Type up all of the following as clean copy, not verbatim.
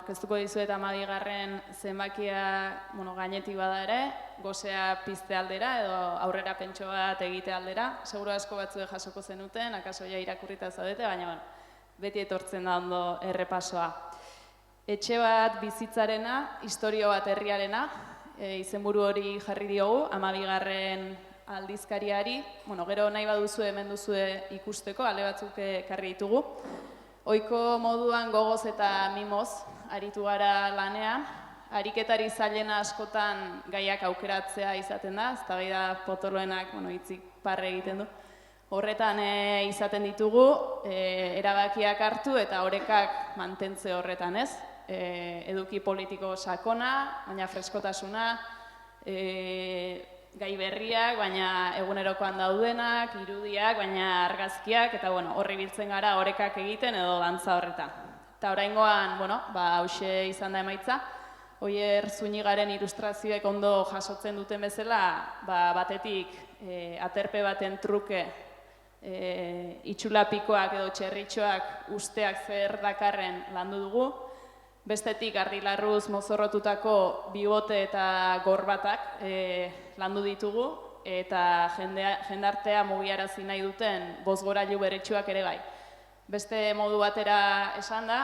aurkeztuko dizuet 12. zenbakia gainetik bada ere, gosea pizte aldera edo aurrera pentso bat egite aldera. Seguro asko batzuek jasoko zenuten, akaso ja irakurrita zaudete, baina beti etortzen da ondo errepasoa. Etxe bat bizitzarena, istorio bat herriarena, izenburu hori jarri diogu, 12. aldizkariari. Gero nahi baduzue hemen duzue ikusteko, ale batzuk ekarri ditugu. Ohiko moduan gogoz eta mimoz aritu gara lanean, ariketari zailena askotan gaiak aukeratzea izaten da, eztabaida potoloenak hitzik parre egiten du. Horretan izaten ditugu, erabakiak hartu eta orekak mantentze horretan, ez? Eduki politiko sakona, baina freskotasuna, gai berriak, baina egunerokoan daudenak, irudiak, baina argazkiak, eta horri biltzen gara orekak egiten edo dantza horretan. Eta oraingoan, hauxe izan da emaitza, Oier Zunigaren ilustrazioek ondo jasotzen duten bezala, batetik aterpe baten truke itxulapikoak edo txerritxoak usteak zer dakarren landu dugu, bestetik ardilarruz mozorrotutako bibote eta gorbatak landu ditugu, eta jendartea mugiarazi nahi duten bozgorailu beretsuak ere bai. Beste modu batera esan da,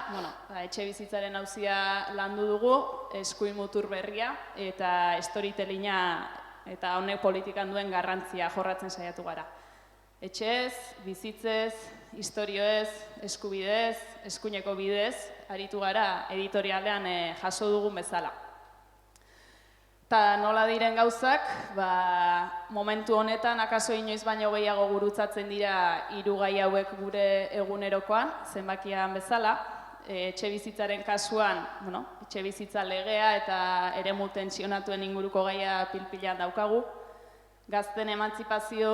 etxe bizitzaren auzia landu dugu, eskuin mutur berria eta storytellinga eta honek politikan duen garrantzia jorratzen saiatu gara. Etxez, bizitzez, istorioez, eskubidez, eskuineko bidez, aritu gara editorialean jaso dugun bezala. Eta nola diren gauzak, momentu honetan akaso inoiz baino gehiago gurutzatzen dira hiru gai hauek gure egunerokoan, zenbakian bezala. Etxe bizitzaren kasuan, etxe bizitza legea eta eremu tentsionatuen inguruko gaia pilpilan daukagu. Gazten emantzipazio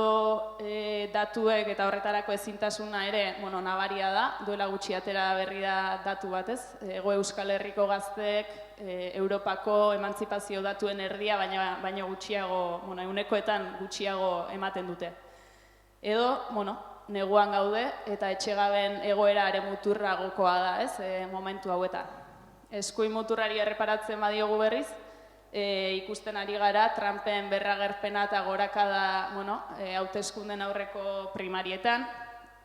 datuek eta horretarako ezintasuna ere nabaria da, duela gutxi atera berri da datu bat, ez? Hego Euskal Herriko gazteek Europako emantzipazio datuen erdia, baino gutxiago, ehunekoetan gutxiago ematen dute. Edo, neguan gaude eta etxegaben egoera ere muturragokoa da, ez? Momentu hauetan. Eskuin muturrari erreparatzen badiogu berriz, ikusten ari gara, Trumpen berragerpena eta gorakada hauteskunden aurreko primarietan,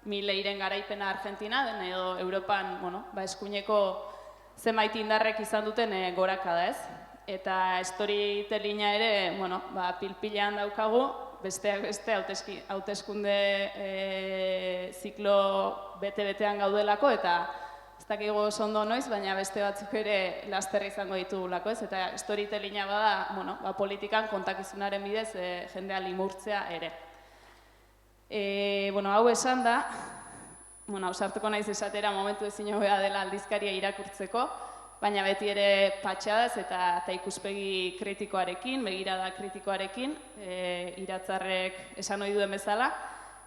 Milleiren garaipena Argentina, edo Europan eskuineko zenbait indarrek izan duten gorakada, ez? Eta storytellinga ere pilpilean daukagu, besteak beste hauteskunde ziklo bete-betean gaudelako, eta ez dakigu oso ondo noiz, baina beste batzuk ere laster izango ditugulako, ez? Eta storytellinga bada, politikan kontakizunaren bidez jendea limurtzea ere. Hau esan da, ausartuko naiz esatera momentu ezin hobea dela aldizkaria irakurtzeko, baina beti ere patxadaz eta ikuspegi kritikoarekin, begirada kritikoarekin, iratzarrek esan ohi duen bezala,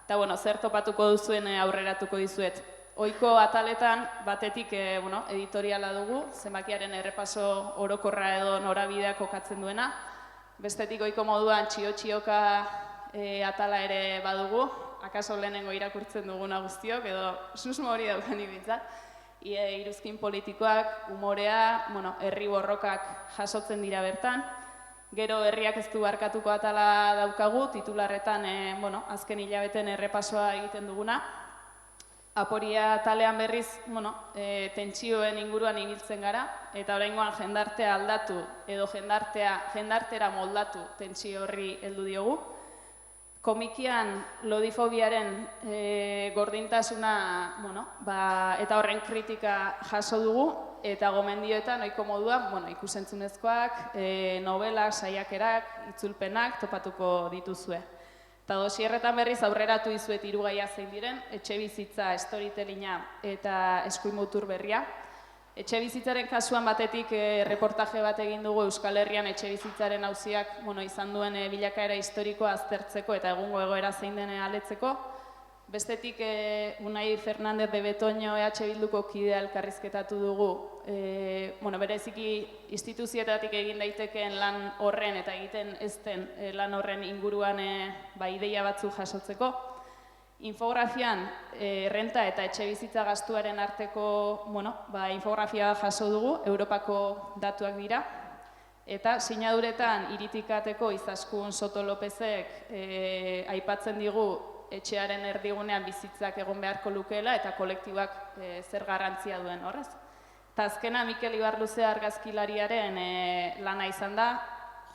eta zer topatuko duzuen aurreratuko dizuet. Ohiko ataletan batetik editoriala dugu, zenbakiaren errepaso orokorra edo norabidea kokatzen duena. Bestetik ohiko moduan txio-txioka atala ere badugu, akaso lehenengo irakurtzen duguna guztiok, edo susmo hori daukan ibintzat. Iruzkin politikoak, umorea, herri borrokak jasotzen dira bertan. Gero herriak ez du barkatuko atala daukagu, titularretan azken hilabeten errepasoa egiten duguna. Aporia talean berriz, tentsioen inguruan ibiltzen gara, eta oraingoan jendartea aldatu edo jendartera moldatu tentsio horri heldu diogu. Komikian lodifobiaren gordintasuna eta horren kritika jaso dugu, eta gomendioetan ohiko moduan ikusentzunezkoak, novelak, saiakerak, itzulpenak topatuko dituzue. Eta dosierretan berriz aurreratu dizuet hiru gaia zein diren, etxe bizitza, storytellinga eta eskuin mutur berria. Etxe bizitzaren kasuan batetik reportaje bat egin dugu Euskal Herrian etxe bizitzaren auziak izan duen bilakaera historikoa aztertzeko eta egungo egoera zein den aletzeko. Bestetik Unai Fernández de Betoño EH Bilduko kidea elkarrizketatu dugu, bereziki instituzioetatik egin daitekeen lan horren eta egiten ez den lan horren inguruan ideia batzuk jasotzeko. Infografian renta eta etxe bizitza gastuaren arteko infografia jaso dugu, Europako datuak dira, eta sinaduretan Iritikateko Izaskun Soto Lopezek aipatzen digu etxearen erdigunean bizitzak egon beharko lukeela eta kolektibak zer garrantzia duen horrez. Eta azkena Mikel Ibarluze argazkilariaren lana izan da,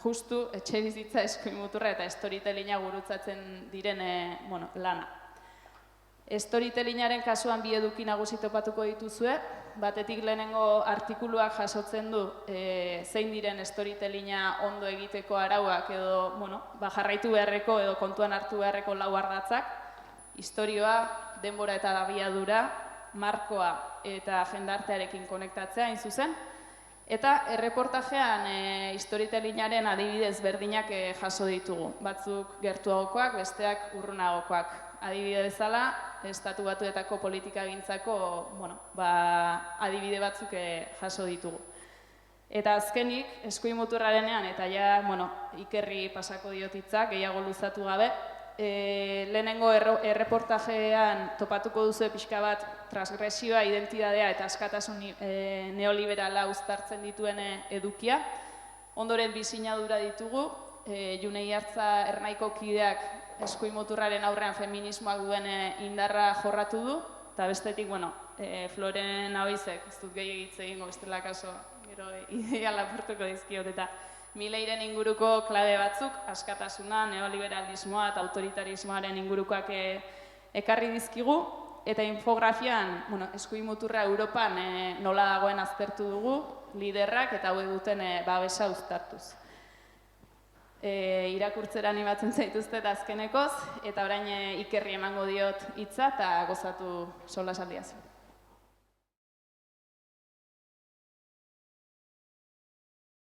justu etxe bizitza, eskuin muturra eta storytellinga gurutzatzen diren lana. Storytellingaren kasuan bi eduki nagusi topatuko dituzue, batetik lehenengo artikuluak jasotzen du zein diren storytellinga ondo egiteko arauak edo jarraitu beharreko edo kontuan hartu beharreko lau ardatzak, istorioa, denbora eta abiadura, markoa eta jendartearekin konektatzea hain zuzen, eta erreportajean storytellingaren adibidez berdinak jaso ditugu, batzuk gertuagokoak, besteak urrunagokoak. Adibide bezala, Estatu Batuetako politikagintzako adibide batzuk jaso ditugu. Eta azkenik, eskuin muturrarenean, eta ikerri pasako diotitzak, gehiago luzatu gabe, lehenengo erreportajean topatuko duzu pixka bat transgresioa, identidadea eta askatasun neoliberala uztartzen dituen edukia. Ondoren bi sinadura ditugu, June Iartza Ernaiko kideak eskuin muturraren aurrean feminismoak duen indarra jorratu du, eta bestetik, Floren Abizek, ez dut gehiagitze egingo, bestela kaso, gero idea lapurtuko dizkiot, eta Mileiren inguruko klabe batzuk, askatasuna, neoliberalismoa eta autoritarismoaren ingurukoak ekarri dizkigu, eta infografian, eskuin muturra Europan nola dagoen aztertu dugu, liderrak eta hauek duten babesa uztartuz. Irakurtzera animatzen zaituztet azkenekoz, eta orain ikerri emango diot hitza eta gozatu solasaldiaz.